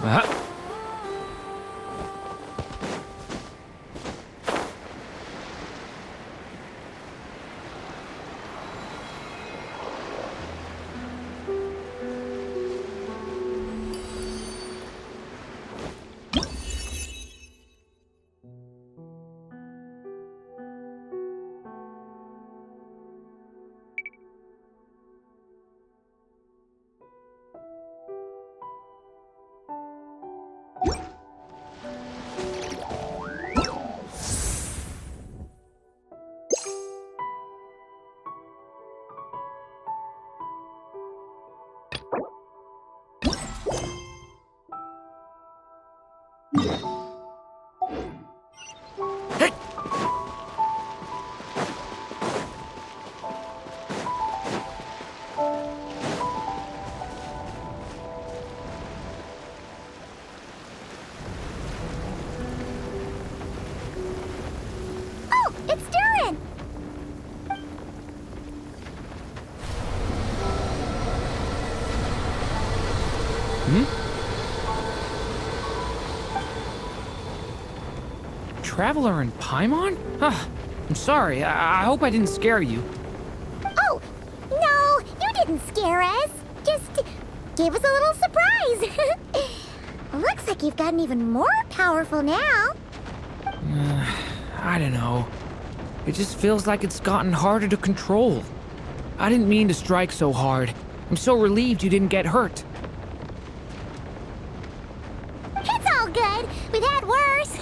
Uh-huh. Oh, it's Durin! Traveler in Paimon? I'm sorry. I hope I didn't scare you. Oh, no, you didn't scare us. Just gave us a little surprise. Looks like you've gotten even more powerful now. I don't know. It just feels like it's gotten harder to control. I didn't mean to strike so hard. I'm so relieved you didn't get hurt. It's all good. We've had worse.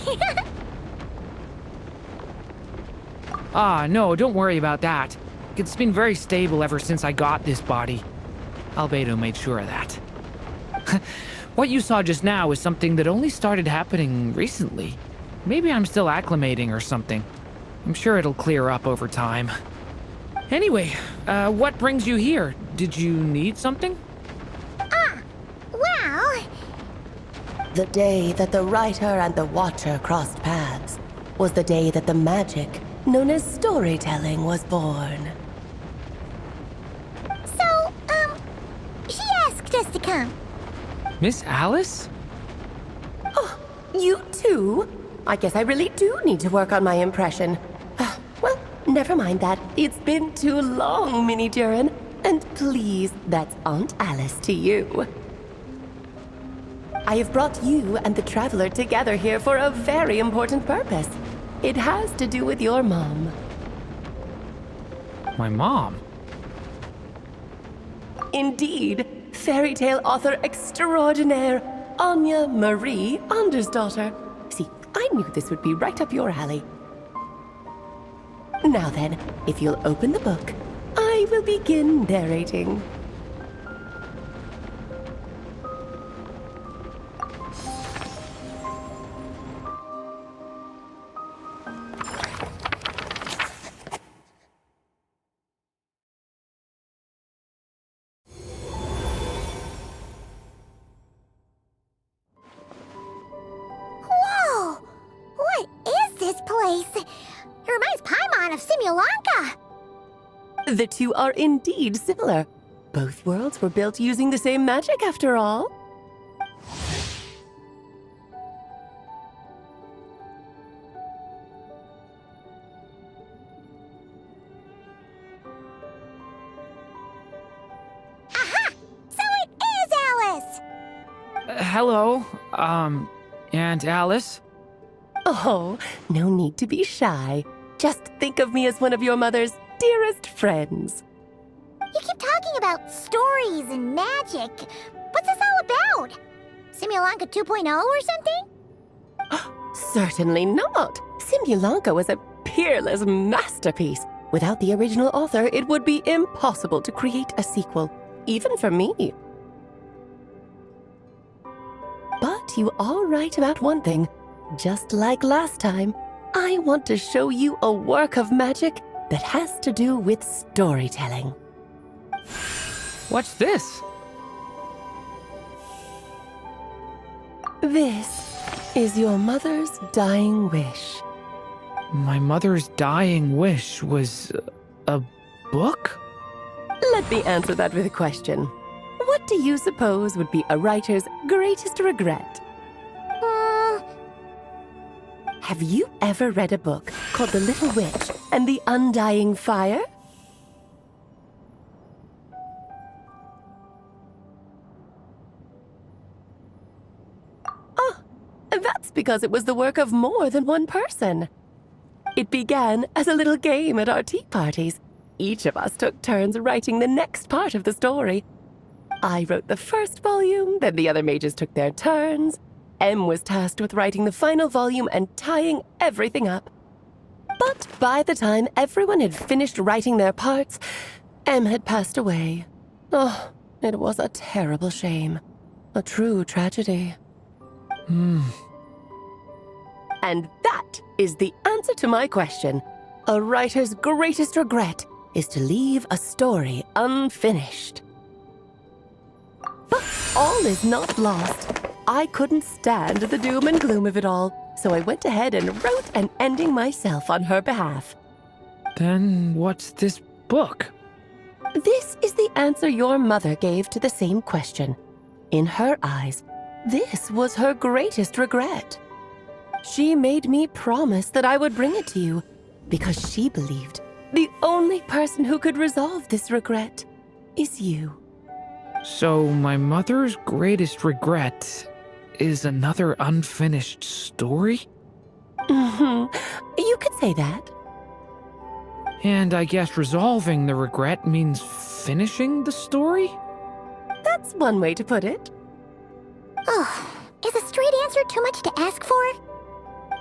No, don't worry about that. It's been very stable ever since I got this body. Albedo made sure of that. What you saw just now is something that only started happening recently. Maybe I'm still acclimating or something. I'm sure it'll clear up over time. Anyway, what brings you here? Did you need something? Well, The day that the writer and the watcher crossed paths was the day that the magic known as storytelling was born. so, she asked us to come. Miss Alice? Oh, you too? I guess I really do need to work on my impression. Well, never mind that. It's been too long, Mini Durin. And please, that's Aunt Alice to you. I have brought you and the Traveler together here for a very important purpose. It has to do with your mom. My mom? Indeed, fairy tale author extraordinaire, Anya Marie Andersdottir. See, I knew this would be right up your alley. Now then, if you'll open the book, I will begin narrating. Whoa! What is this place? It reminds Paimon of Simulanka. The two are indeed similar. Both worlds were built using the same magic, after all. Aha! So it is Alice! Hello, Aunt Alice? Oh, no need to be shy. Just think of me as one of your mother's dearest friends. You keep talking about stories and magic. What's this all about? Simulanka 2.0 or something? Certainly not. Simulanka was a peerless masterpiece. Without the original author, it would be impossible to create a sequel, even for me. But you are right about one thing. Just like last time, I want to show you a work of magic that has to do with storytelling. What's this? This is your mother's dying wish. My mother's dying wish was a book? Let me answer that with a question. What What do you suppose would be a writer's greatest regret? Have you ever read a book called The Little Witch and the Undying Fire? Oh, that's because it was the work of more than one person. It began as a little game at our tea parties. Each of us took turns writing the next part of the story. I wrote the first volume, then the other mages took their turns. Em was tasked with writing the final volume and tying everything up. But by the time everyone had finished writing their parts, Em had passed away. Oh, it was a terrible shame. A true tragedy. And that is the answer to my question. A writer's greatest regret is to leave a story unfinished. But all is not lost. I couldn't stand the doom and gloom of it all, so I went ahead and wrote an ending myself on her behalf. Then what's this book? This is the answer your mother gave to the same question. In her eyes, this was her greatest regret. She made me promise that I would bring it to you, because she believed the only person who could resolve this regret is you. So my mother's greatest regret is another unfinished story? You could say that. And I guess resolving the regret means finishing the story? That's one way to put it. Oh, is a straight answer too much to ask for?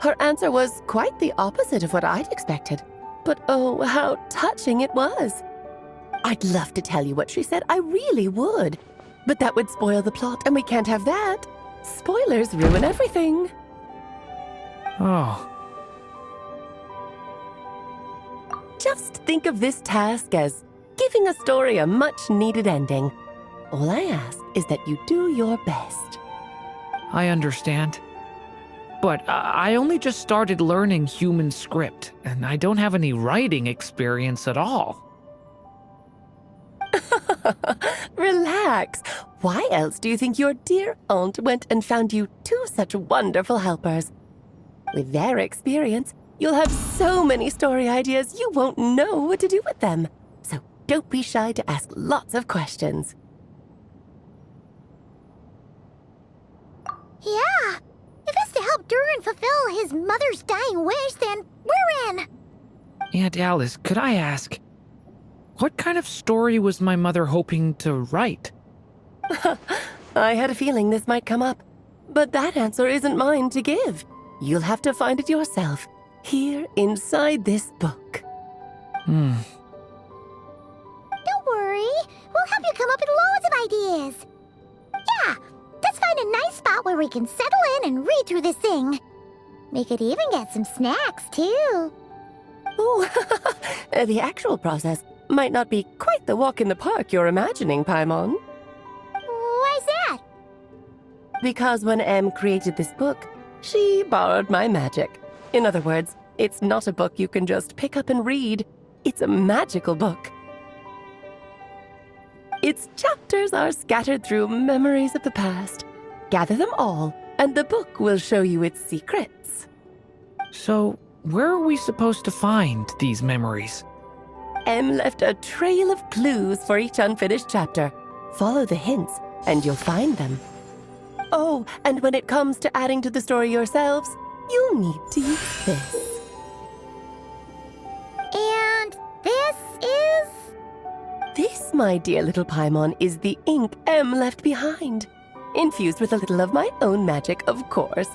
Her answer was quite the opposite of what I'd expected. But oh, how touching it was. I'd love to tell you what she said, I really would. But that would spoil the plot, and we can't have that. Spoilers ruin everything. Oh. Just think of this task as giving a story a much-needed ending. All I ask is that you do your best. I understand. But I only just started learning human script, and I don't have any writing experience at all. Relax. Why else do you think your dear aunt went and found you two such wonderful helpers? With their experience, you'll have so many story ideas you won't know what to do with them. So don't be shy to ask lots of questions. Yeah. If it's to help Durin fulfill his mother's dying wish, then we're in. Aunt Alice, could I ask, what kind of story was my mother hoping to write? I had a feeling this might come up, but that answer isn't mine to give. You'll have to find it yourself, here inside this book. Don't worry. We'll help you come up with loads of ideas. Yeah, let's find a nice spot where we can settle in and read through this thing. We could even get some snacks, too. Oh, the actual process might not be quite the walk in the park you're imagining, Paimon. Why's that? Because when Em created this book, she borrowed my magic. In other words, it's not a book you can just pick up and read. It's a magical book. Its chapters are scattered through memories of the past. Gather them all, and the book will show you its secrets. So, where are we supposed to find these memories? Em left a trail of clues for each unfinished chapter. Follow the hints, and you'll find them. Oh, and when it comes to adding to the story yourselves, you'll need to use this. And this is... This, my dear little Paimon, is the ink Em left behind. Infused with a little of my own magic, of course.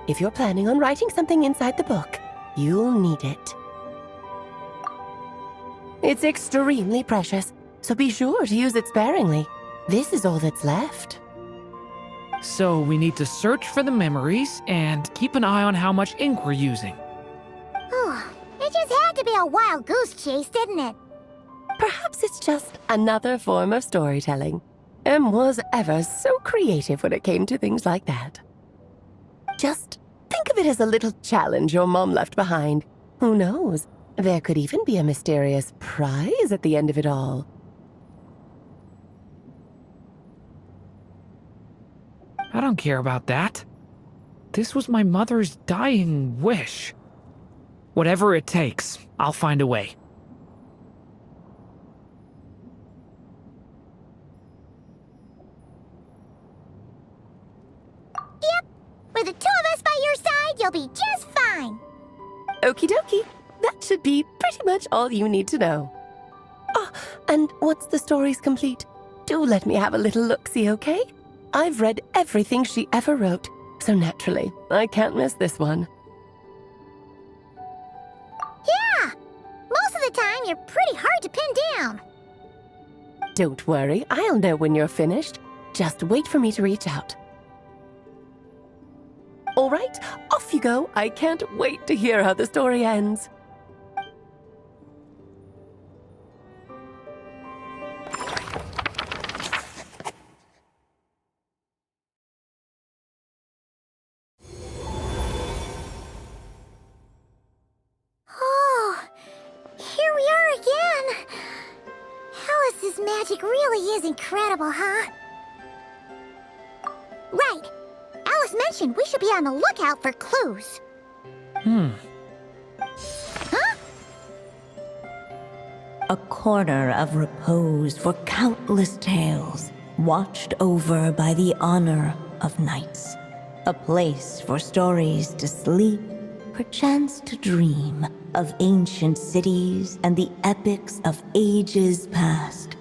If you're planning on writing something inside the book, you'll need it. It's extremely precious, so be sure to use it sparingly. This is all that's left. So we need to search for the memories and keep an eye on how much ink we're using. Oh, it just had to be a wild goose chase, didn't it? Perhaps it's just another form of storytelling. Em was ever so creative when it came to things like that. Just think of it as a little challenge your mom left behind. Who knows? There could even be a mysterious prize at the end of it all. I don't care about that. This was my mother's dying wish. Whatever it takes, I'll find a way. Yep. With the two of us by your side, you'll be just fine. Okie dokie. That should be pretty much all you need to know. Oh, and once the story's complete, do let me have a little look-see, okay? I've read everything she ever wrote, so naturally, I can't miss this one. Yeah. Most of the time, you're pretty hard to pin down. Don't worry, I'll know when you're finished. Just wait for me to reach out. All right, off you go. I can't wait to hear how the story ends. Oh, here we are again. Alice's magic really is incredible, huh? Right. Alice mentioned we should be on the lookout for clues. Huh? A corner of repose for countless tales, watched over by the honor of knights. A place for stories to sleep, perchance to dream of ancient cities and the epics of ages past.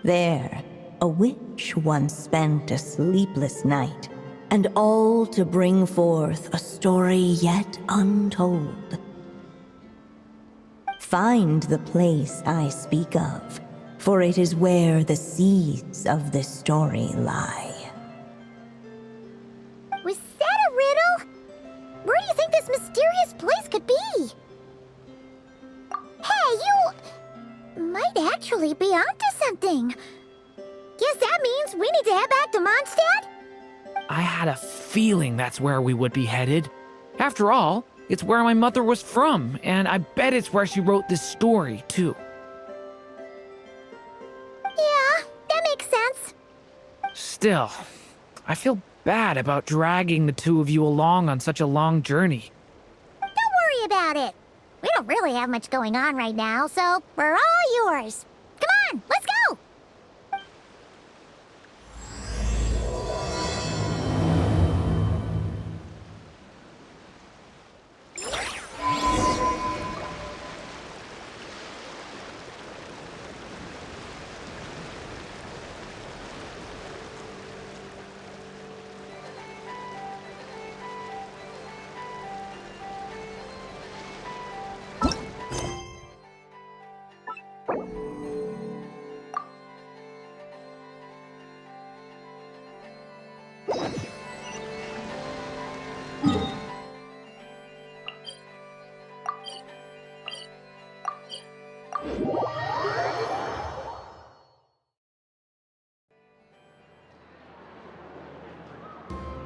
There, a witch once spent a sleepless night, and all to bring forth a story yet untold. Find the place I speak of, for it is where the seeds of this story lie. Was that a riddle? Where do you think this mysterious place could be? Hey, you might actually be onto something. Guess that means we need to head back to Mondstadt? I had a feeling that's where we would be headed. After all, it's where my mother was from, and I bet it's where she wrote this story, too. Yeah, that makes sense. Still, I feel bad about dragging the two of you along on such a long journey. Don't worry about it. We don't really have much going on right now, so we're all yours. Come on, let's go!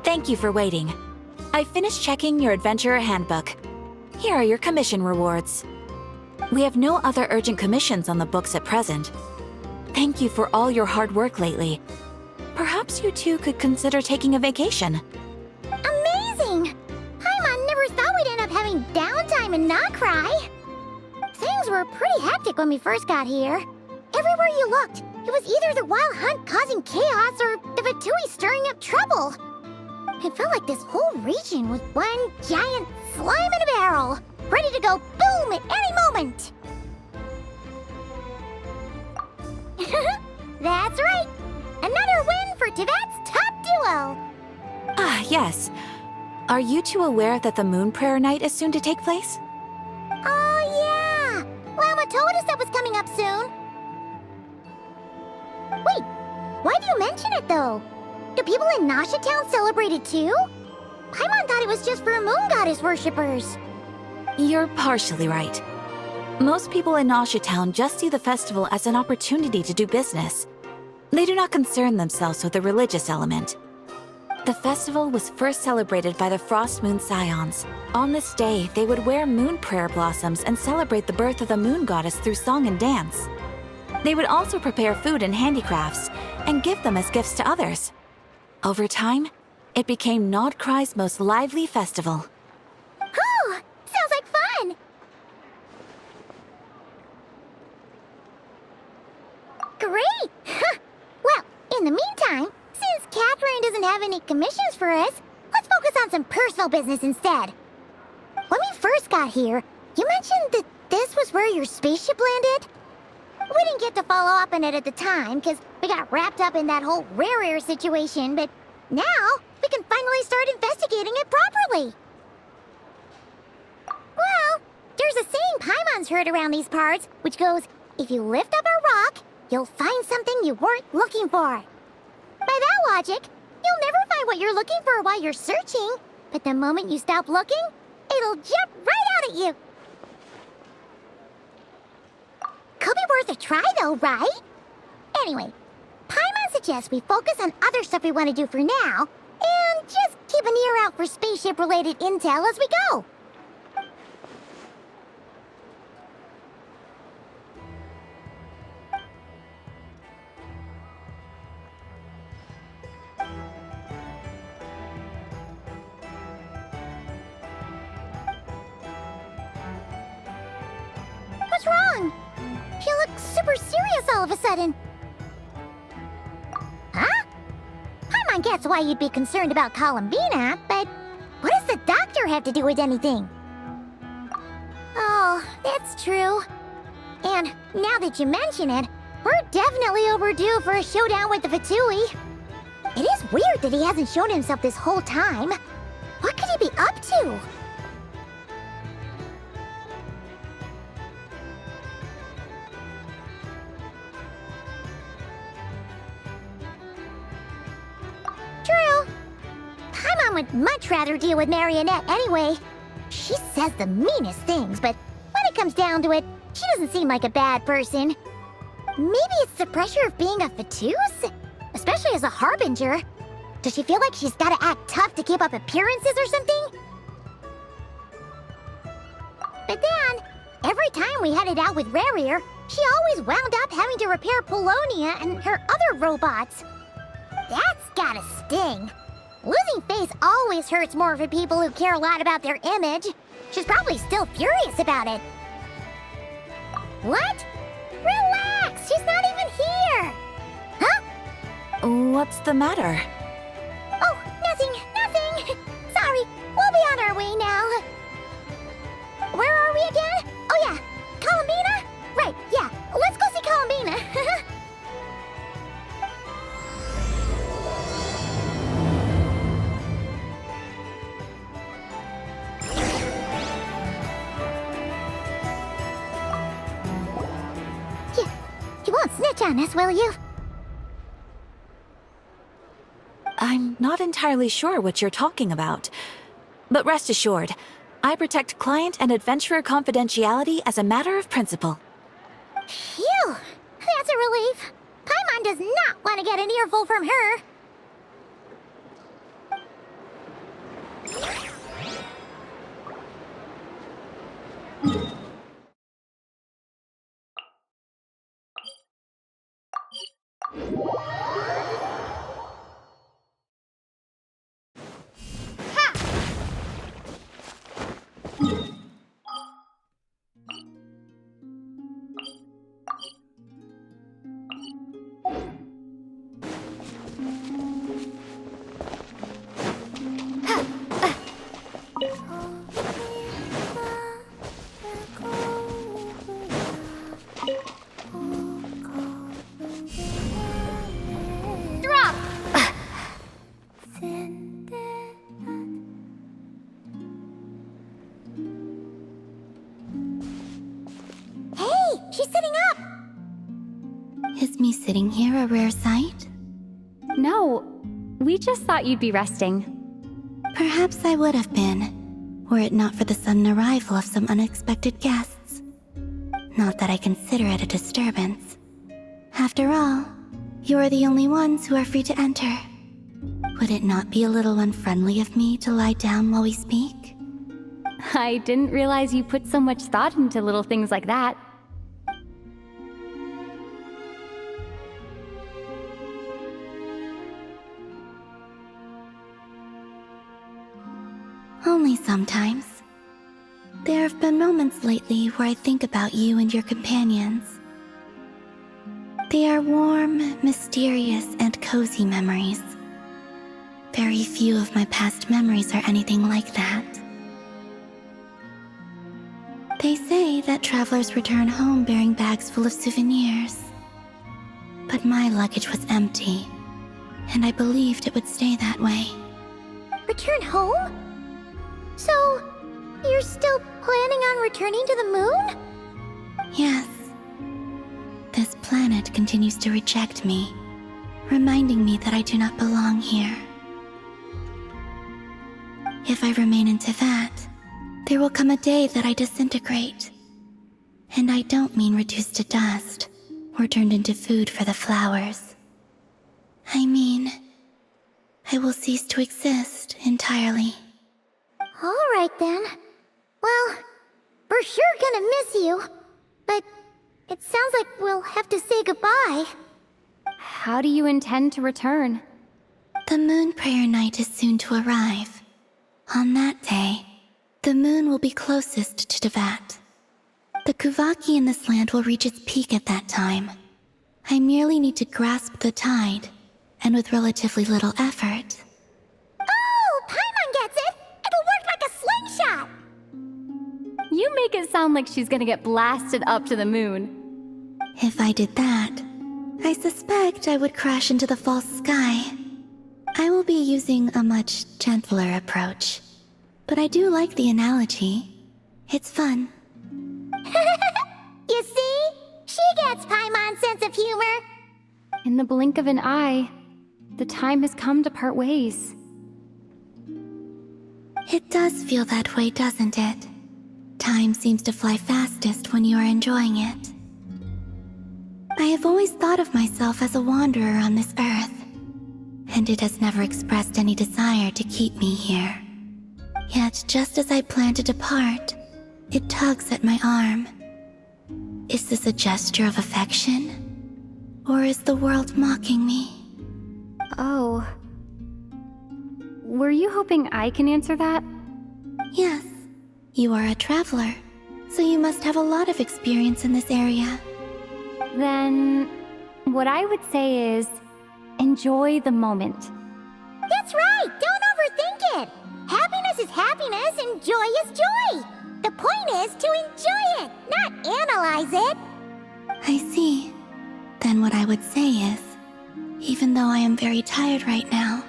Thank you for waiting. I finished checking your adventurer handbook. Here are your commission rewards. We have no other urgent commissions on the books at present. Thank you for all your hard work lately. Perhaps you two could consider taking a vacation. Amazing! Paimon never thought we'd end up having downtime and not cry. Things were pretty hectic when we first got here. Everywhere you looked, it was either the Wild Hunt causing chaos or the Fatui stirring up trouble. It felt like this whole region was one giant slime in a barrel, ready to go boom at any moment. That's right! Another win for Tibet's top duo! Ah, yes. Are you two aware that the Moon Prayer Night is soon to take place? Oh, yeah! Lama told us that was coming up soon. Wait, why do you mention it, though? Do people in Nasha Town celebrate it, too? Paimon thought it was just for moon goddess worshippers. You're partially right. Most people in Nasha Town just see the festival as an opportunity to do business. They do not concern themselves with the religious element. The festival was first celebrated by the Frost Moon Scions. On this day, they would wear moon prayer blossoms and celebrate the birth of the moon goddess through song and dance. They would also prepare food and handicrafts and give them as gifts to others. Over time, it became Nodcry's most lively festival. Oh, sounds like fun! Great! Well, in the meantime, since Catherine doesn't have any commissions for us, let's focus on some personal business instead. When we first got here, you mentioned that this was where your spaceship landed? We didn't get to follow up on it at the time, because we got wrapped up in that whole rare air situation, but now we can finally start investigating it properly. Well, there's a saying Paimon's heard around these parts, which goes, if you lift up a rock, you'll find something you weren't looking for. By that logic, you'll never find what you're looking for while you're searching, but the moment you stop looking, it'll jump right out at you. Could be worth a try though, right? Anyway, Paimon suggests we focus on other stuff we want to do for now, and just keep an ear out for spaceship-related intel as we go. What's wrong? You look super serious all of a sudden. Huh? Paimon gets why you'd be concerned about Columbina, but what does the doctor have to do with anything? Oh, that's true. And now that you mention it, we're definitely overdue for a showdown with the Fatui. It is weird that he hasn't shown himself this whole time. What could he be up to? True. Paimon would much rather deal with Marionette anyway. She says the meanest things, but when it comes down to it, she doesn't seem like a bad person. Maybe it's the pressure of being a Fatuse? Especially as a Harbinger. Does she feel like she's gotta act tough to keep up appearances or something? But then, every time we headed out with Rarier, she always wound up having to repair Polonia and her other robots. That's gotta sting. Losing face always hurts more for people who care a lot about their image. She's probably still furious about it. What? Relax! She's not even here! Huh? What's the matter? Oh, nothing. Sorry, we'll be on our way now. Where are we again? Oh yeah, Columbina? Right, yeah, let's go see Columbina. You won't snitch on us, will you? I'm not entirely sure what you're talking about. But rest assured, I protect client and adventurer confidentiality as a matter of principle. Phew! That's a relief. Paimon does not want to get an earful from her. Drop! Hey, she's sitting up! Is me sitting here a rare sight? No, we just thought you'd be resting. Perhaps I would have been, were it not for the sudden arrival of some unexpected guests. Not that I consider it a disturbance. After all, you are the only ones who are free to enter. Would it not be a little unfriendly of me to lie down while we speak? I didn't realize you put so much thought into little things like that. Only sometimes. There have been moments lately where I think about you and your companions. They are warm, mysterious, and cozy memories. Very few of my past memories are anything like that. They say that travelers return home bearing bags full of souvenirs. But my luggage was empty, and I believed it would stay that way. Return home? So, you're still planning on returning to the moon? Yes. This planet continues to reject me, reminding me that I do not belong here. If I remain in Teyvat, there will come a day that I disintegrate. And I don't mean reduced to dust, or turned into food for the flowers. I mean, I will cease to exist entirely. Alright then. Well, we're sure gonna miss you. But it sounds like we'll have to say goodbye. How do you intend to return? The Moon Prayer Night is soon to arrive. On that day, the moon will be closest to Teyvat. The Kuvaki in this land will reach its peak at that time. I merely need to grasp the tide, and with relatively little effort. Oh, Paimon gets it! It'll work like a slingshot! You make it sound like she's gonna get blasted up to the moon. If I did that, I suspect I would crash into the false sky. I will be using a much gentler approach, but I do like the analogy. It's fun. You see? She gets Paimon's sense of humor. In the blink of an eye, the time has come to part ways. It does feel that way, doesn't it? Time seems to fly fastest when you are enjoying it. I have always thought of myself as a wanderer on this earth, and it has never expressed any desire to keep me here. Yet, just as I plan to depart, it tugs at my arm. Is this a gesture of affection? Or is the world mocking me? Oh. Were you hoping I can answer that? Yes. You are a traveler, so you must have a lot of experience in this area. Then, what I would say is, enjoy the moment. That's right! Don't overthink it! Happiness is happiness and joy is joy! The point is to enjoy it, not analyze it! I see. Then what I would say is, even though I am very tired right now,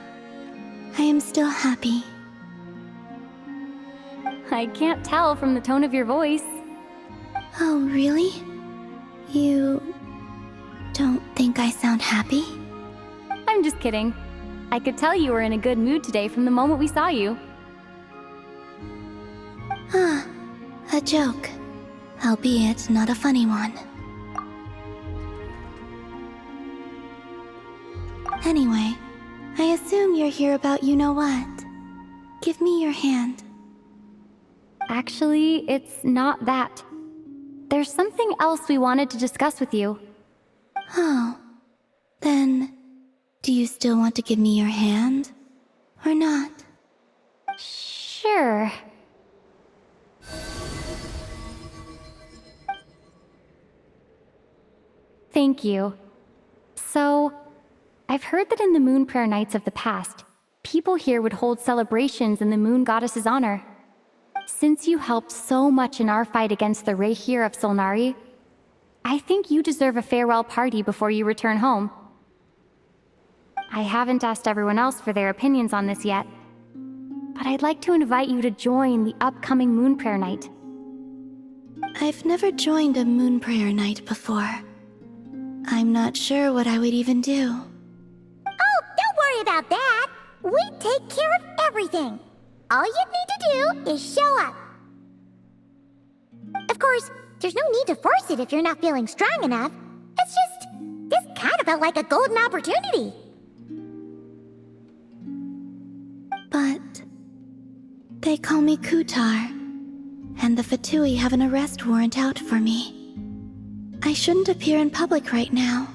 I am still happy. I can't tell from the tone of your voice. Oh, really? You don't think I sound happy? I'm just kidding. I could tell you were in a good mood today from the moment we saw you. Ah, a joke. Albeit not a funny one. Anyway, I assume you're here about you-know-what. Give me your hand. Actually, it's not that. There's something else we wanted to discuss with you. Oh. Then, do you still want to give me your hand? Or not? Sure. Thank you. So, I've heard that in the Moon Prayer Nights of the past, people here would hold celebrations in the Moon Goddess's honor. Since you helped so much in our fight against the Rehir of Solnari, I think you deserve a farewell party before you return home. I haven't asked everyone else for their opinions on this yet, but I'd like to invite you to join the upcoming Moon Prayer Night. I've never joined a Moon Prayer Night before. I'm not sure what I would even do. Oh, don't worry about that! We take care of everything! All you need to do is show up. Of course, there's no need to force it if you're not feeling strong enough. It's just, this kind of felt like a golden opportunity. But they call me Kutar, and the Fatui have an arrest warrant out for me. I shouldn't appear in public right now.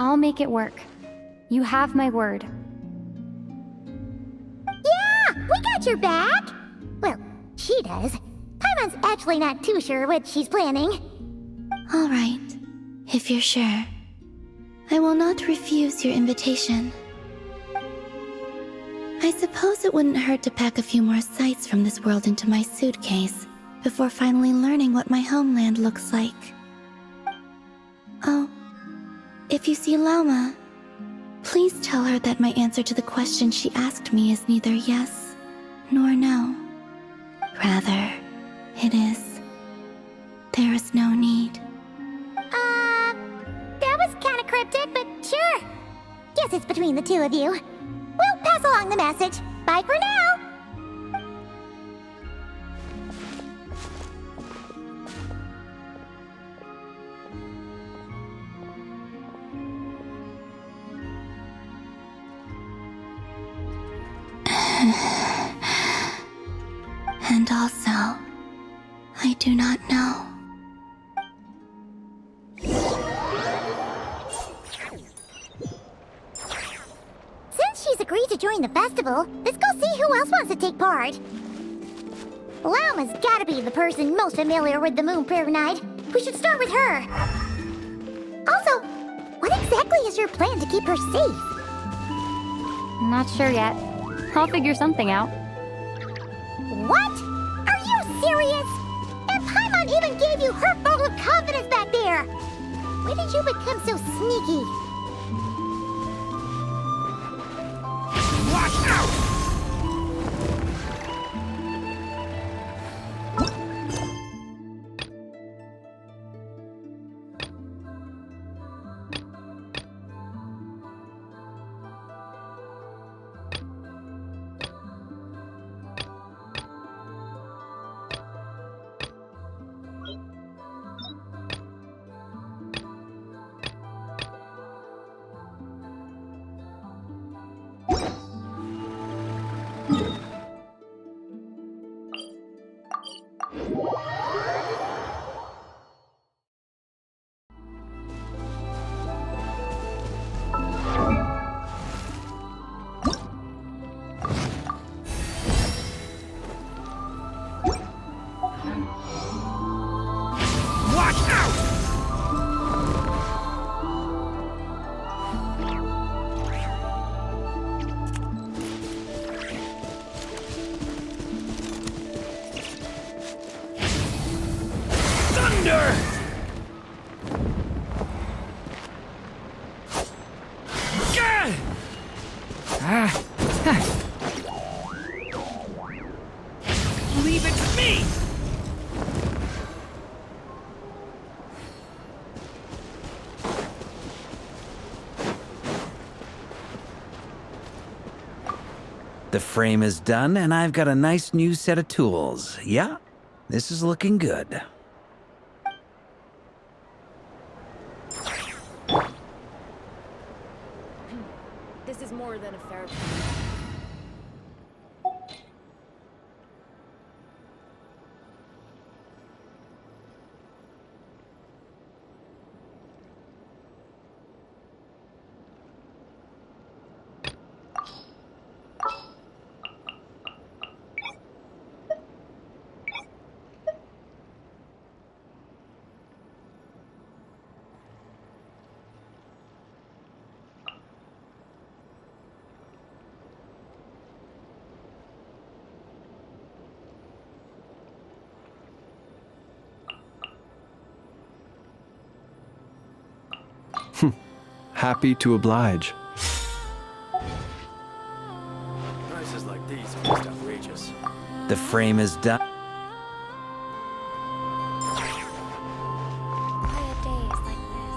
I'll make it work. You have my word. Yeah, we got your back! Well, she does. Paimon's actually not too sure what she's planning. All right, if you're sure. I will not refuse your invitation. I suppose it wouldn't hurt to pack a few more sights from this world into my suitcase before finally learning what my homeland looks like. Oh, if you see Lauma, please tell her that my answer to the question she asked me is neither yes nor no. Rather, it is, there is no need. That was kinda cryptic, but sure. Guess it's between the two of you. We'll pass along the message. Bye for now! And also, I do not know. Since she's agreed to join the festival, let's go see who else wants to take part. Lauma's gotta be the person most familiar with the Moon Prayer Night. We should start with her. Also, what exactly is your plan to keep her safe? Not sure yet. I'll figure something out. What? Are you serious? And Paimon even gave you her vote of confidence back there! When did you become so sneaky? Watch out! Leave it to me! The frame is done, and I've got a nice new set of tools. Yeah, this is looking good. This is more than a fair... Happy to oblige. Prices like these are just outrageous. The frame is done. Quiet days like this.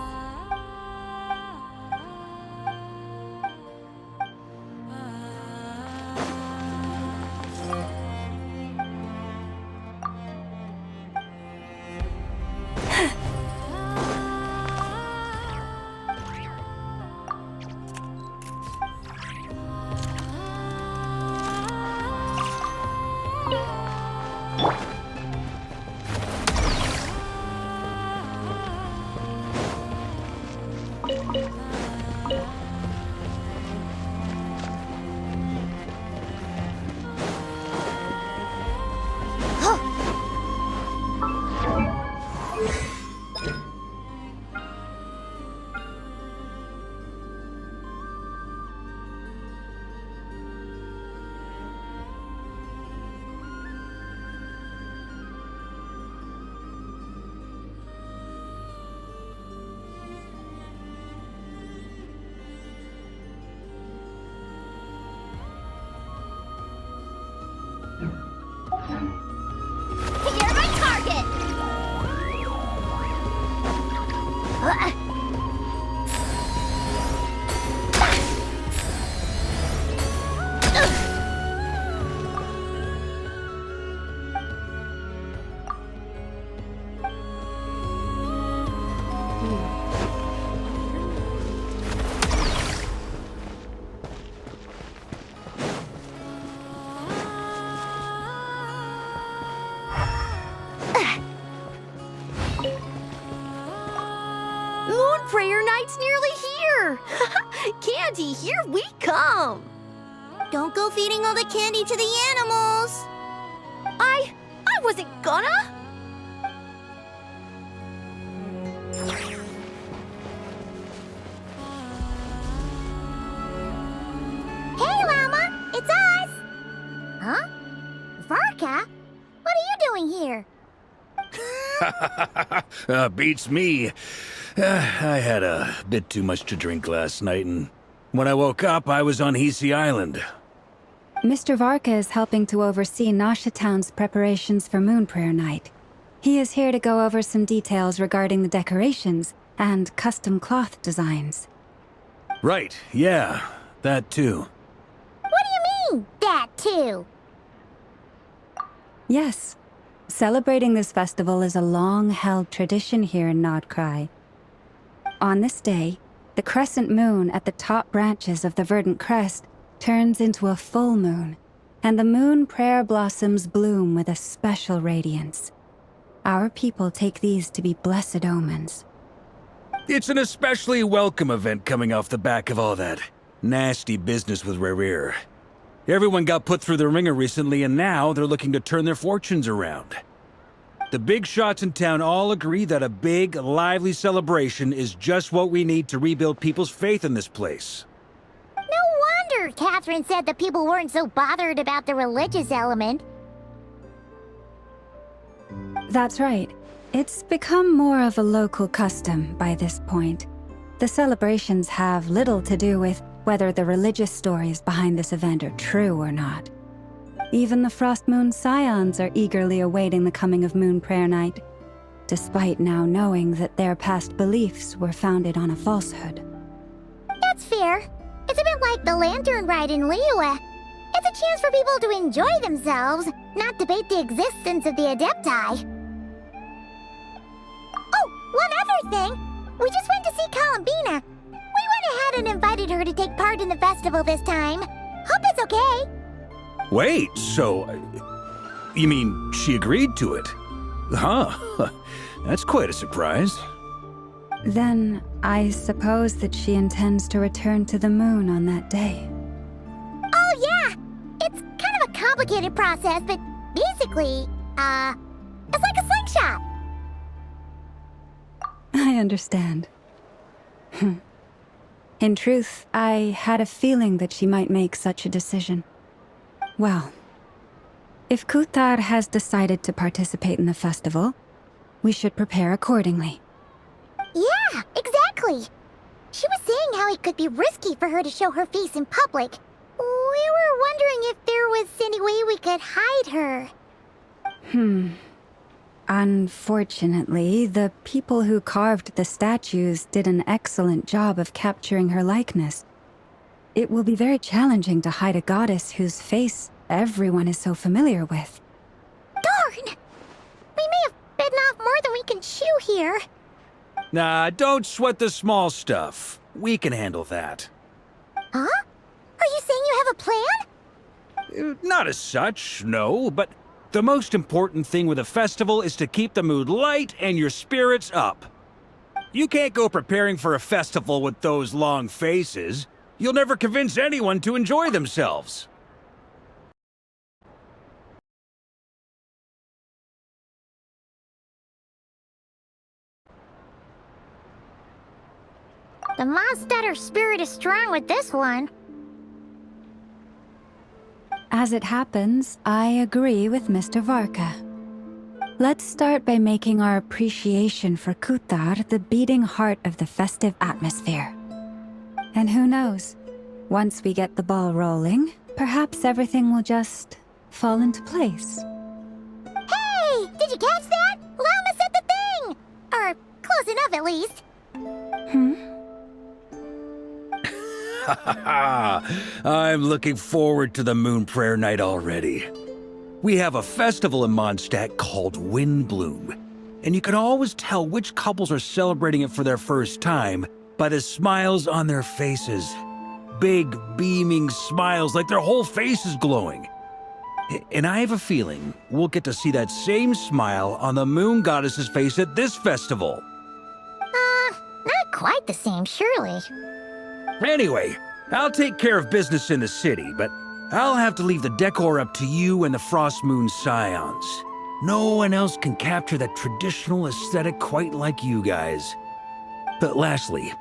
Moon Prayer Night's nearly here! Candy, here we come! Don't go feeding all the candy to the animals. I wasn't gonna! Hey, Llama, it's us. Huh? Varka? What are you doing here? Beats me. I had a bit too much to drink last night, and when I woke up, I was on Hisi Island. Mr. Varka is helping to oversee Nasha Town's preparations for Moon Prayer Night. He is here to go over some details regarding the decorations and custom cloth designs. Right, yeah, that too. What do you mean, that too? Yes. Celebrating this festival is a long-held tradition here in Nodcry. On this day, the crescent moon at the top branches of the verdant crest turns into a full moon, and the moon prayer blossoms bloom with a special radiance. Our people take these to be blessed omens. It's an especially welcome event coming off the back of all that nasty business with Rerir. Everyone got put through the ringer recently, and now they're looking to turn their fortunes around. The big shots in town all agree that a big, lively celebration is just what we need to rebuild people's faith in this place. No wonder Catherine said the people weren't so bothered about the religious element. That's right. It's become more of a local custom by this point. The celebrations have little to do with whether the religious stories behind this event are true or not. Even the Frost Moon Scions are eagerly awaiting the coming of Moon Prayer Night, despite now knowing that their past beliefs were founded on a falsehood. That's fair. It's a bit like the Lantern Ride in Liyue. It's a chance for people to enjoy themselves, not debate the existence of the Adepti. Oh, one other thing! We just went to see Columbina. We went ahead and invited her to take part in the festival this time. Hope it's okay. Wait, so... you mean she agreed to it? Huh. That's quite a surprise. Then, I suppose that she intends to return to the moon on that day. Oh, yeah! It's kind of a complicated process, but basically, it's like a slingshot. I understand. In truth, I had a feeling that she might make such a decision. Well, if Kuthar has decided to participate in the festival, we should prepare accordingly. Yeah, exactly. She was saying how it could be risky for her to show her face in public. We were wondering if there was any way we could hide her. Unfortunately, the people who carved the statues did an excellent job of capturing her likeness. It will be very challenging to hide a goddess whose face everyone is so familiar with. Darn! We may have bitten off more than we can chew here. Nah, don't sweat the small stuff. We can handle that. Huh? Are you saying you have a plan? Not as such, no, but the most important thing with a festival is to keep the mood light and your spirits up. You can't go preparing for a festival with those long faces. You'll never convince anyone to enjoy themselves. The Mondstatter spirit is strong with this one. As it happens, I agree with Mr. Varka. Let's start by making our appreciation for Kuthar the beating heart of the festive atmosphere. And who knows, once we get the ball rolling, perhaps everything will just fall into place. Hey! Did you catch that? Llama said the thing! Or close enough, at least. I'm looking forward to the Moon Prayer Night already. We have a festival in Mondstadt called Windbloom, and you can always tell which couples are celebrating it for their first time by the smiles on their faces. Big, beaming smiles like their whole face is glowing. And I have a feeling we'll get to see that same smile on the Moon Goddess's face at this festival. Not quite the same, surely. Anyway, I'll take care of business in the city, but I'll have to leave the decor up to you and the Frost Moon Scions. No one else can capture that traditional aesthetic quite like you guys. But lastly,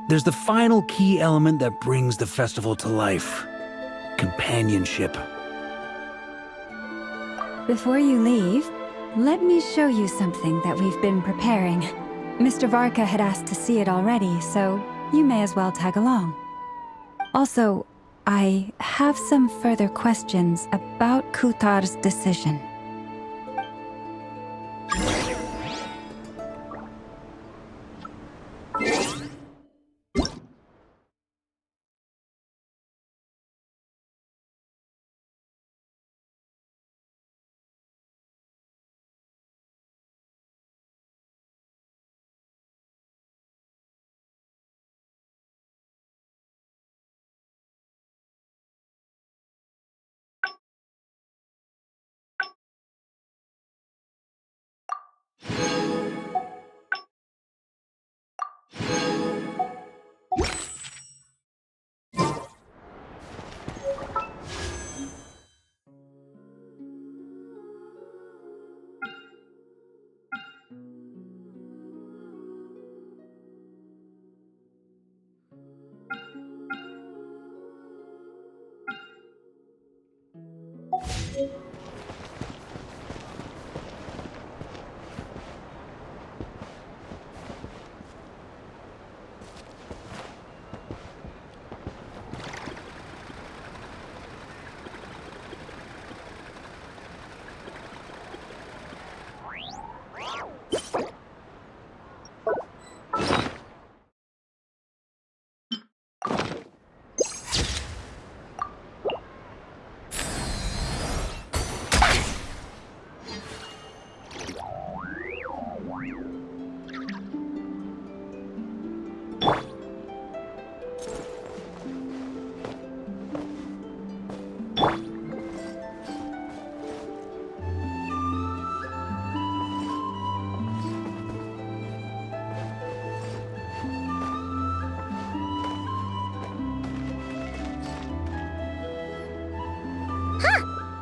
there's the final key element that brings the festival to life. Companionship. Before you leave, let me show you something that we've been preparing. Mr. Varka had asked to see it already, so you may as well tag along. Also, I have some further questions about Kutar's decision.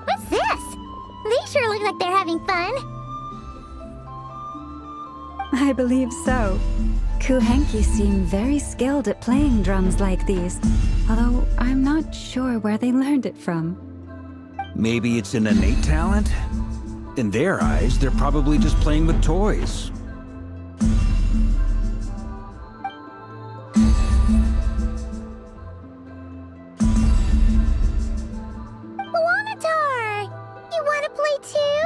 What's this? These sure look like they're having fun. I believe so. Kuhenki seem very skilled at playing drums like these, although I'm not sure where they learned it from. Maybe it's an innate talent? In their eyes, they're probably just playing with toys. Luanatar! You want to play too?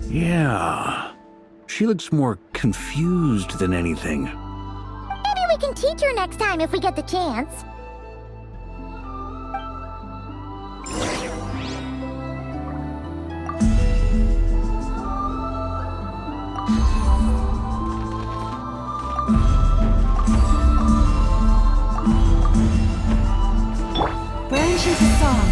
Yeah. She looks more confused than anything. Maybe we can teach her next time if we get the chance. Branches of song.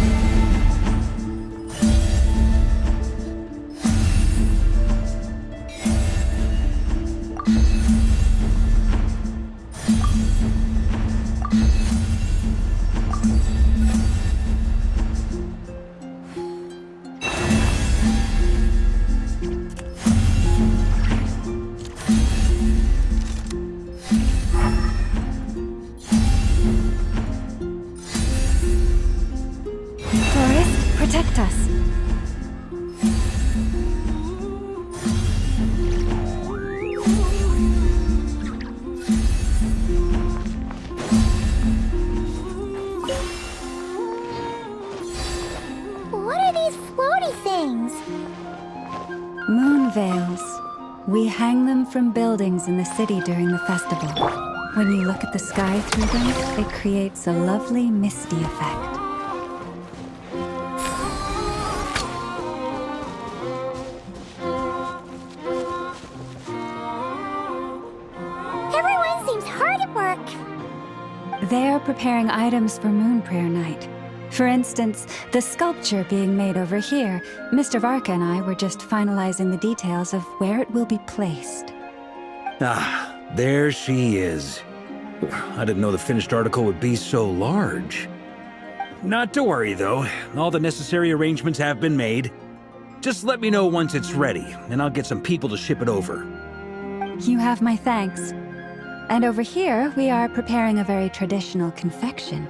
Moon veils. We hang them from buildings in the city during the festival. When you look at the sky through them, it creates a lovely misty effect. Everyone seems hard at work. They're preparing items for Moon Prayer Night. For instance, the sculpture being made over here. Mr. Varka and I were just finalizing the details of where it will be placed. Ah, there she is. I didn't know the finished article would be so large. Not to worry, though. All the necessary arrangements have been made. Just let me know once it's ready, and I'll get some people to ship it over. You have my thanks. And over here, we are preparing a very traditional confection.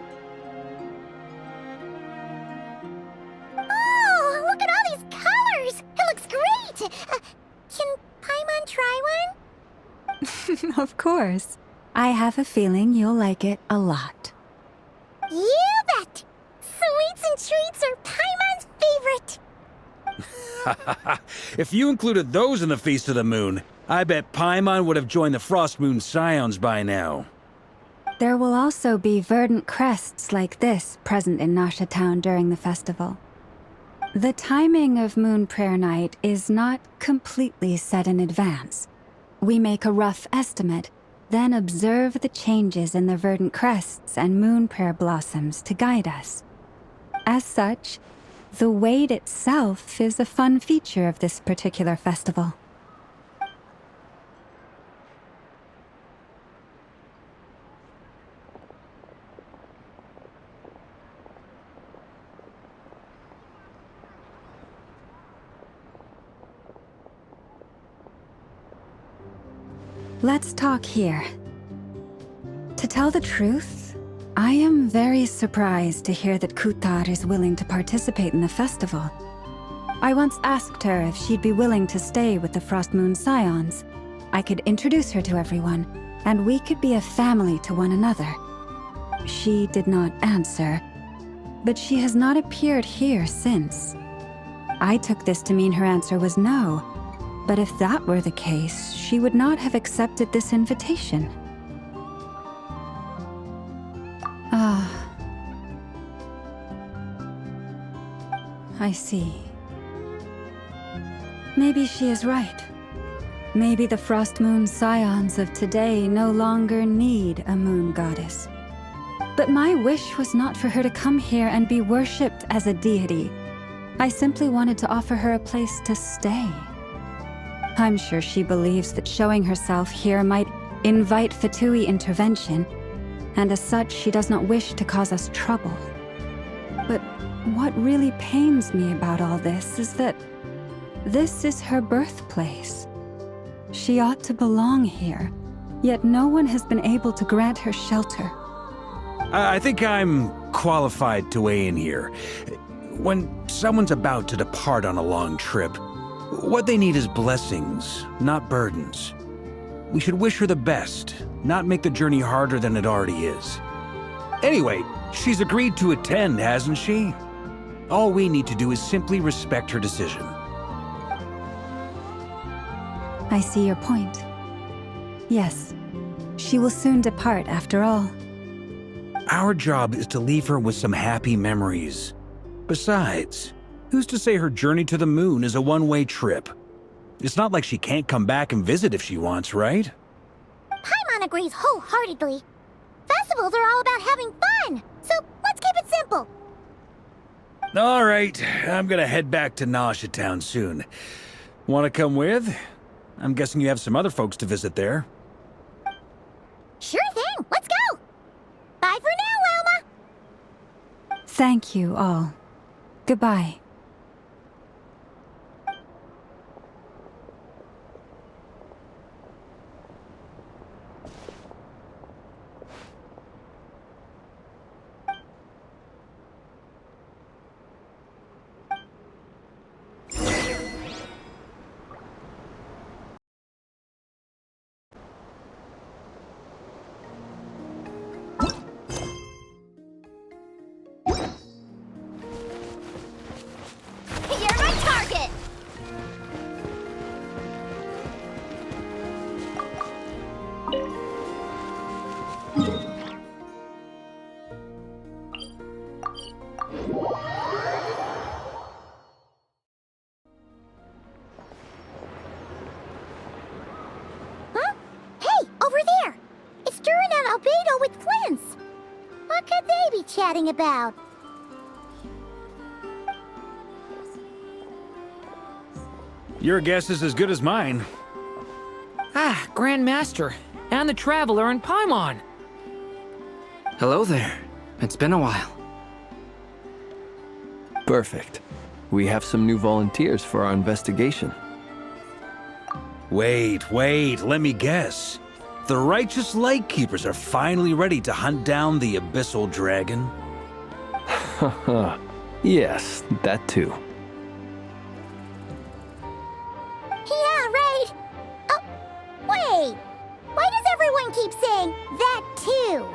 Oh, look at all these colors! It looks great! Can Paimon try one? Of course. I have a feeling you'll like it a lot. You bet! Sweets and treats are Paimon's favorite! If you included those in the Feast of the Moon, I bet Paimon would have joined the Frost Moon Scions by now. There will also be verdant crests like this present in Nasha Town during the festival. The timing of Moon Prayer Night is not completely set in advance. We make a rough estimate, then observe the changes in the verdant crests and moon prayer blossoms to guide us. As such, the wait itself is a fun feature of this particular festival. Let's talk here. To tell the truth, I am very surprised to hear that Kutar is willing to participate in the festival. I once asked her if she'd be willing to stay with the Frost Moon Scions. I could introduce her to everyone, and we could be a family to one another. She did not answer, but she has not appeared here since. I took this to mean her answer was no. But if that were the case, she would not have accepted this invitation. Ah. I see. Maybe she is right. Maybe the Frost Moon Scions of today no longer need a moon goddess. But my wish was not for her to come here and be worshipped as a deity. I simply wanted to offer her a place to stay. I'm sure she believes that showing herself here might invite Fatui intervention, and as such, she does not wish to cause us trouble. But what really pains me about all this is that this is her birthplace. She ought to belong here, yet no one has been able to grant her shelter. I think I'm qualified to weigh in here. When someone's about to depart on a long trip, what they need is blessings, not burdens. We should wish her the best, not make the journey harder than it already is. Anyway, she's agreed to attend, hasn't she? All we need to do is simply respect her decision. I see your point. Yes, she will soon depart after all. Our job is to leave her with some happy memories. Besides, who's to say her journey to the moon is a one-way trip? It's not like she can't come back and visit if she wants, right? Paimon agrees wholeheartedly. Festivals are all about having fun, so let's keep it simple. All right, I'm gonna head back to Nasha Town soon. Want to come with? I'm guessing you have some other folks to visit there. Sure thing, let's go! Bye for now, Wilma! Thank you all. Goodbye. there! It's Durin and Albedo with Flints! What could they be chatting about? Your guess is as good as mine. Ah, Grand Master, and the Traveler and Paimon. Hello there. It's been a while. Perfect. We have some new volunteers for our investigation. Wait, let me guess. The righteous Lightkeepers are finally ready to hunt down the Abyssal Dragon? Haha. Yes, that too. Yeah, right! Oh, wait! Why does everyone keep saying that too?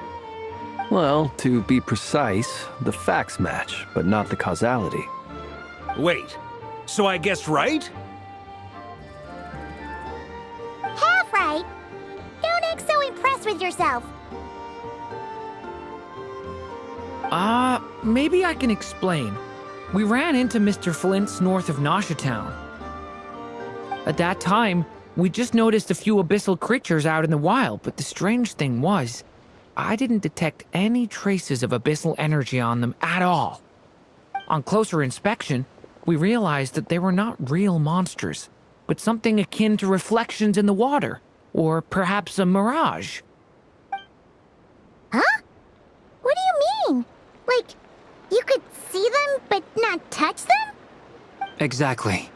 Well, to be precise, the facts match, but not the causality. Wait, so I guessed right? Half right! Don't act so impressed with yourself. Maybe I can explain. We ran into Mr. Flint's north of Nosha Town. At that time, we just noticed a few abyssal creatures out in the wild, but the strange thing was, I didn't detect any traces of abyssal energy on them at all. On closer inspection, we realized that they were not real monsters, but something akin to reflections in the water, or perhaps a mirage. Huh? What do you mean? Like, you could see them but not touch them? Exactly.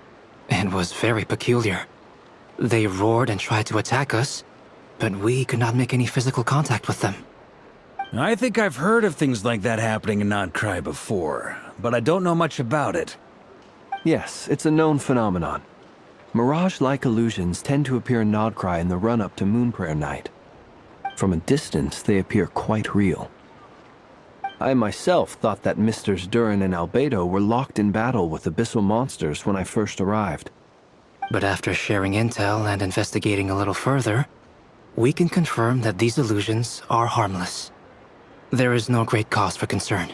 It was very peculiar. They roared and tried to attack us, but we could not make any physical contact with them. I think I've heard of things like that happening in Nodcry before, but I don't know much about it. Yes, it's a known phenomenon. Mirage-like illusions tend to appear in Nodcry in the run-up to Moonprayer Night. From a distance, they appear quite real. I myself thought that Misters Durin and Albedo were locked in battle with abyssal monsters when I first arrived. But after sharing intel and investigating a little further, we can confirm that these illusions are harmless. There is no great cause for concern.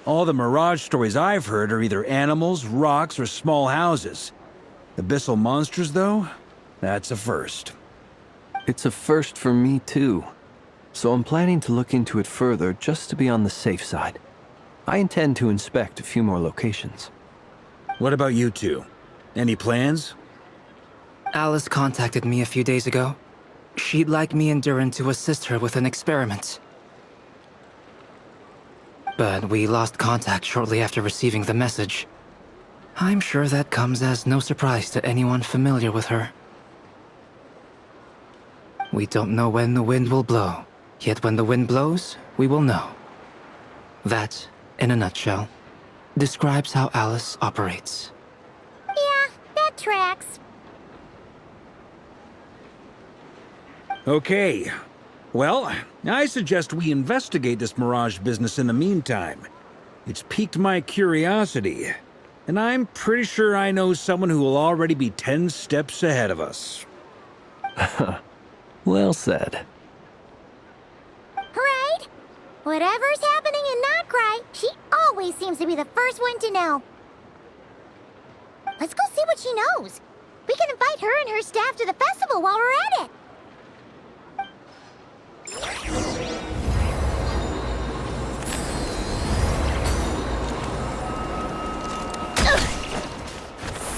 All the Mirage stories I've heard are either animals, rocks, or small houses. Abyssal monsters, though? That's a first. It's a first for me, too. So I'm planning to look into it further just to be on the safe side. I intend to inspect a few more locations. What about you two? Any plans? Alice contacted me a few days ago. She'd like me and Durin to assist her with an experiment. But we lost contact shortly after receiving the message. I'm sure that comes as no surprise to anyone familiar with her. We don't know when the wind will blow, yet when the wind blows, we will know. That, in a nutshell, describes how Alice operates. Yeah, that tracks. Okay. Well, I suggest we investigate this Mirage business in the meantime. It's piqued my curiosity, and I'm pretty sure I know someone who will already be 10 steps ahead of us. Well said. Right? Whatever's happening in Nodcry, she always seems to be the first one to know. Let's go see what she knows. We can invite her and her staff to the festival while we're at it.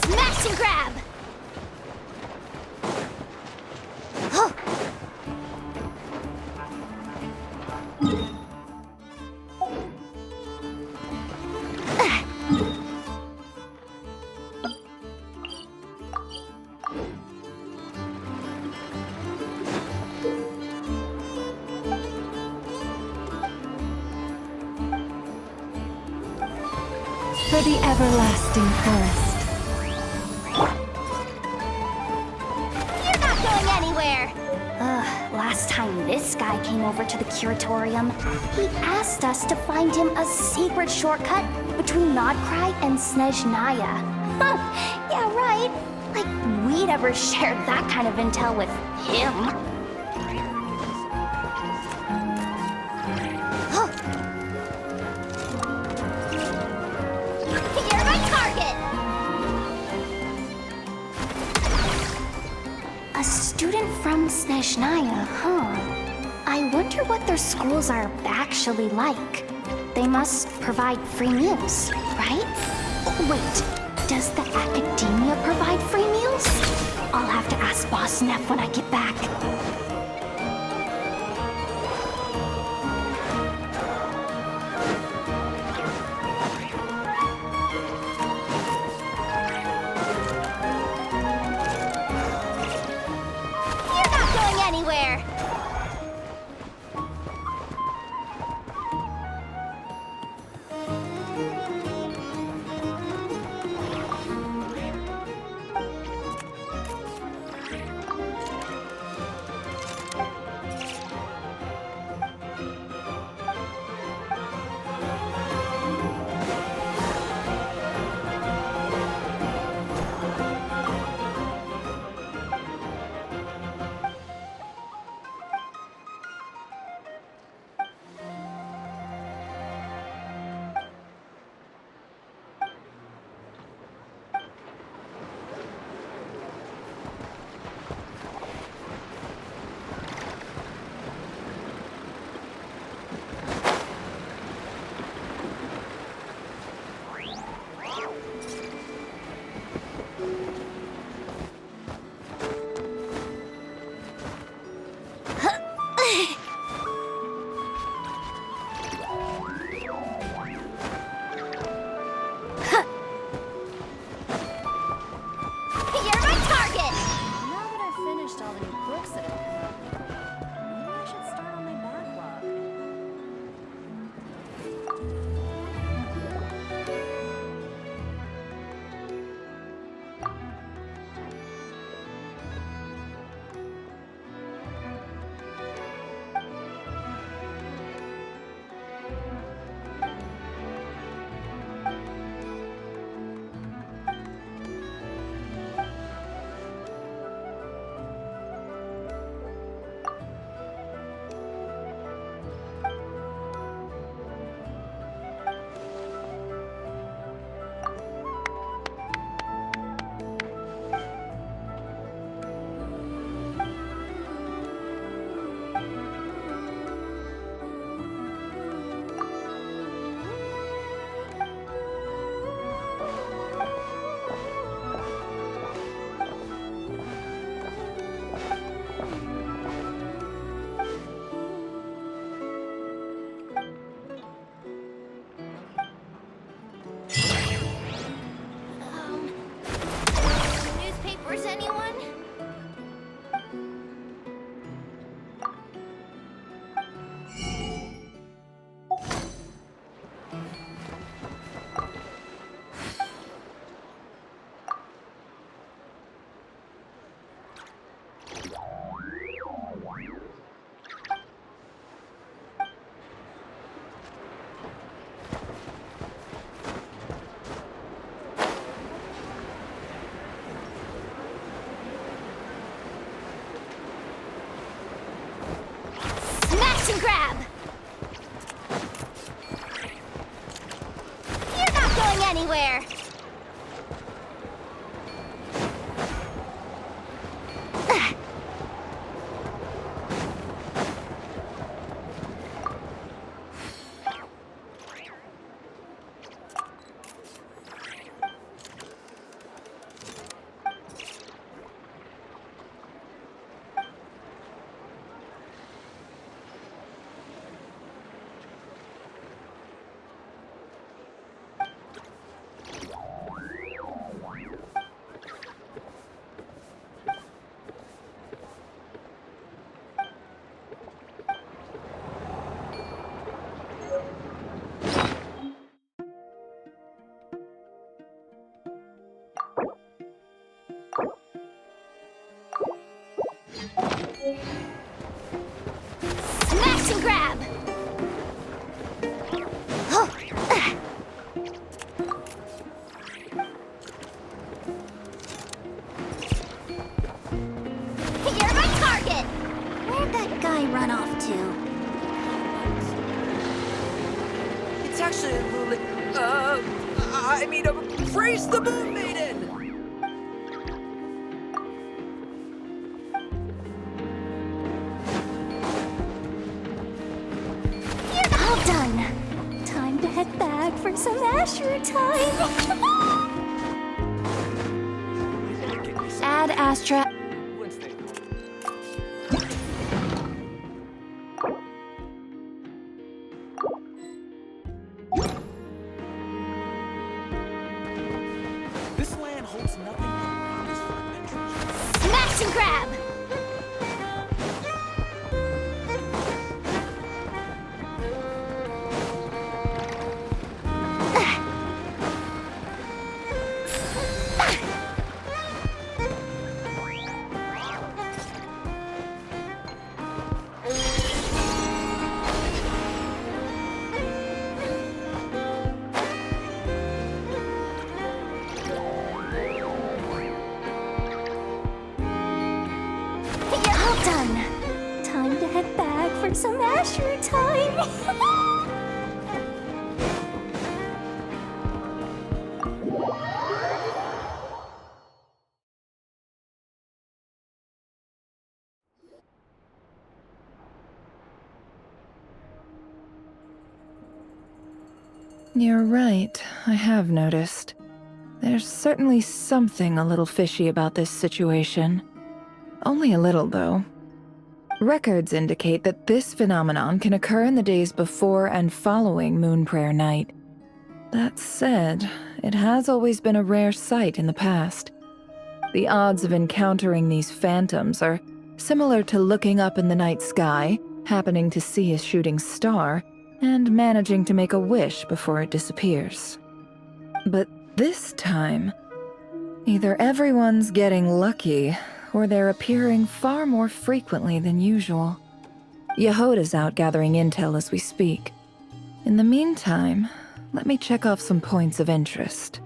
Smash and grab! For the everlasting forest. You're not going anywhere! Last time this guy came over to the curatorium, he asked us to find him a secret shortcut between Nodcry and Snezhnaya. Huh, yeah, right. Like we'd ever shared that kind of intel with him. You're my target! Snezhnaya, huh? I wonder what their schools are actually like. They must provide free meals, right? Oh, wait, does the academia provide free meals? I'll have to ask Boss Neff when I get back. You're not going anywhere! You're my target! Now that I've finished all the new books that I've read, maybe I should start on my backlog. Newspapers, anyone? Smash and grab! You're not going anywhere! Smash and grab! You're my target! Where'd that guy run off to? It's actually praise the Moon Maiden! Asher time! Ad Astra. This land holds nothing but promise for adventurers. Smash and grab! All done. Time to head back for some Asher time. You're right, I have noticed. There's certainly something a little fishy about this situation. Only a little, though. Records indicate that this phenomenon can occur in the days before and following Moon Prayer Night. That said, it has always been a rare sight in the past. The odds of encountering these phantoms are similar to looking up in the night sky, happening to see a shooting star, and managing to make a wish before it disappears. But this time, either everyone's getting lucky, or they're appearing far more frequently than usual. Yehoda's out gathering intel as we speak. In the meantime, let me check off some points of interest.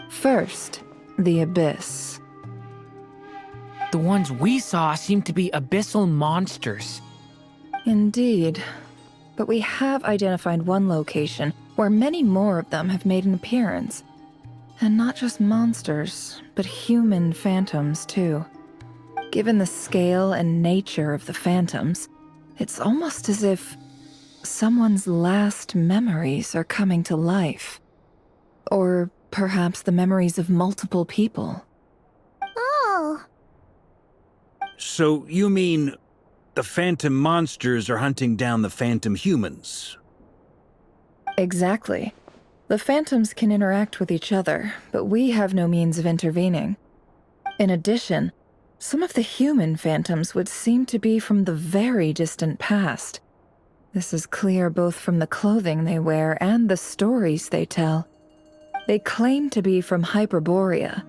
First, the Abyss. The ones we saw seem to be abyssal monsters. Indeed. But we have identified one location where many more of them have made an appearance. And not just monsters, but human phantoms, too. Given the scale and nature of the phantoms, it's almost as if someone's last memories are coming to life. Or perhaps the memories of multiple people. Oh. So you mean the phantom monsters are hunting down the phantom humans? Exactly. The phantoms can interact with each other, but we have no means of intervening. In addition, some of the human phantoms would seem to be from the very distant past. This is clear both from the clothing they wear and the stories they tell. They claim to be from Hyperborea,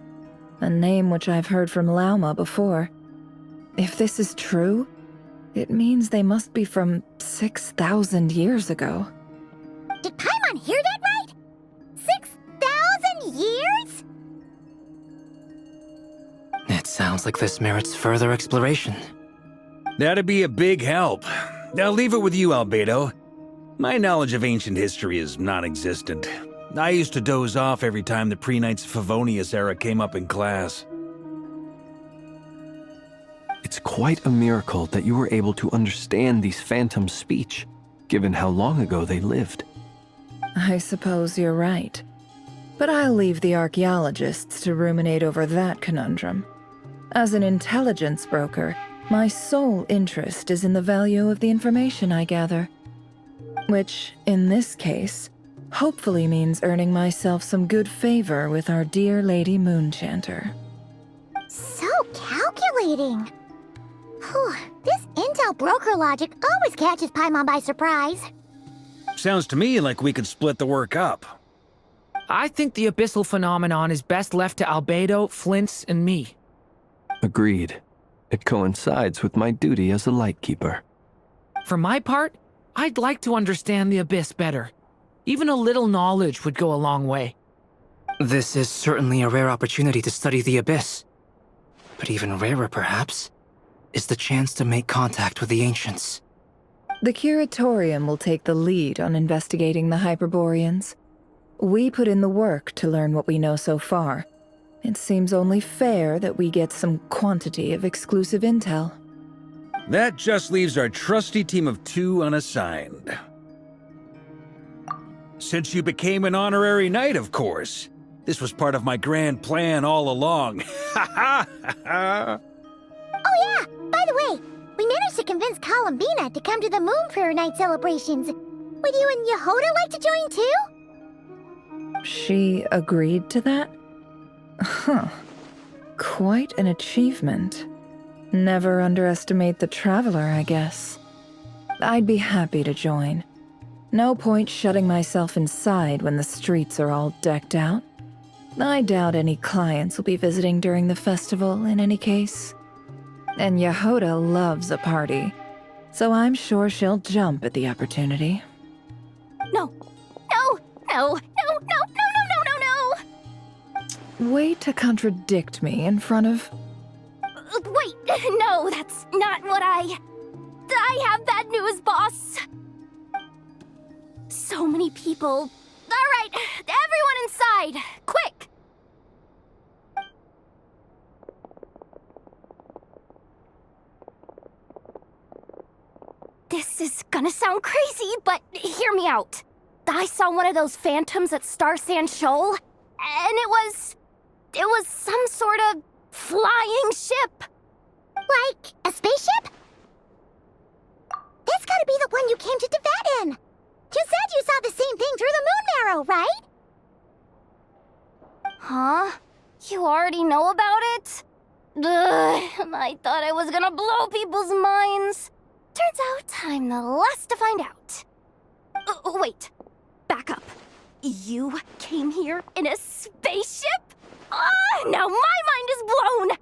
a name which I've heard from Lauma before. If this is true, it means they must be from 6,000 years ago. Did Paimon hear that right? 6,000 years? It sounds like this merits further exploration. That'd be a big help. I'll leave it with you, Albedo. My knowledge of ancient history is non-existent. I used to doze off every time the pre-Knights Favonius era came up in class. It's quite a miracle that you were able to understand these phantoms' speech, given how long ago they lived. I suppose you're right. But I'll leave the archaeologists to ruminate over that conundrum. As an intelligence broker, my sole interest is in the value of the information I gather. Which, in this case, hopefully means earning myself some good favor with our dear Lady Moonchanter. So calculating. Whew, this intel broker logic always catches Paimon by surprise. Sounds to me like we could split the work up. I think the abyssal phenomenon is best left to Albedo, Flint's, and me. Agreed. It coincides with my duty as a lightkeeper. For my part, I'd like to understand the Abyss better. Even a little knowledge would go a long way. This is certainly a rare opportunity to study the Abyss. But even rarer, perhaps, is the chance to make contact with the Ancients. The Curatorium will take the lead on investigating the Hyperboreans. We put in the work to learn what we know so far. It seems only fair that we get some quantity of exclusive intel. That just leaves our trusty team of 2 unassigned. Since you became an honorary knight, of course. This was part of my grand plan all along. Ha ha ha! Oh yeah, by the way, we managed to convince Columbina to come to the Moon Prayer Night celebrations. Would you and Yehoda like to join too? She agreed to that? Huh. Quite an achievement. Never underestimate the traveler, I guess. I'd be happy to join. No point shutting myself inside when the streets are all decked out. I doubt any clients will be visiting during the festival in any case. And Yehoda loves a party, so I'm sure she'll jump at the opportunity. No. No. No. No. No. No. No. No. No. No. Way to contradict me in front of... Wait. No, that's not what I have bad news, boss. So many people. All right, everyone inside, quick. This is gonna sound crazy, but hear me out. I saw one of those phantoms at Star Sand Shoal, and it was some sort of flying ship. Like a spaceship? That's gotta be the one you came to Tibet in. You said you saw the same thing through the moon marrow, right? Huh? You already know about it? Ugh, I thought I was gonna blow people's minds. Turns out I'm the last to find out. Wait, back up. You came here in a spaceship? Now my mind is blown!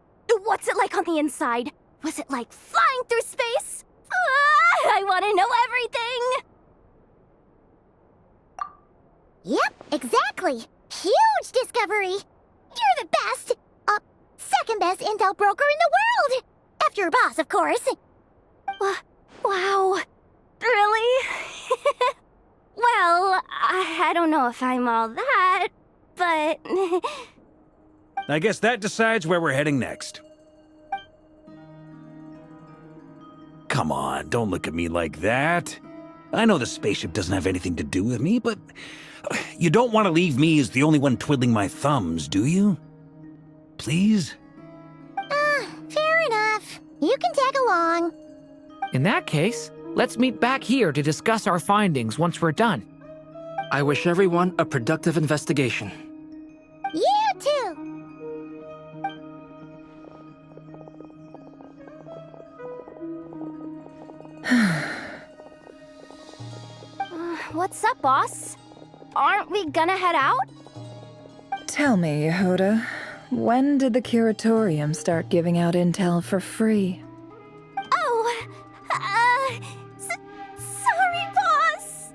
What's it like on the inside? Was it like flying through space? I want to know everything! Yep, exactly. Huge discovery. You're the best. Second best intel broker in the world. After your boss, of course. Wow. Really? Well, I don't know if I'm all that, but... I guess that decides where we're heading next. Come on, don't look at me like that. I know the spaceship doesn't have anything to do with me, but you don't want to leave me as the only one twiddling my thumbs, do you? Please? Fair enough. You can tag along. In that case, let's meet back here to discuss our findings once we're done. I wish everyone a productive investigation. You too. What's up, boss? Aren't we gonna head out? Tell me, Yehoda, when did the curatorium start giving out intel for free? Oh, sorry, boss.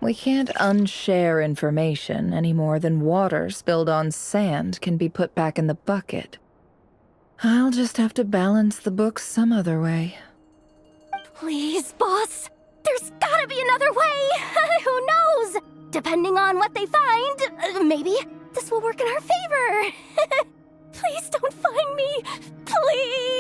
We can't unshare information any more than water spilled on sand can be put back in the bucket. I'll just have to balance the books some other way. Please, boss. There's gotta be another way. Who knows? Depending on what they find, maybe this will work in our favor. Please don't find me. Please.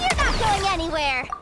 You're not going anywhere!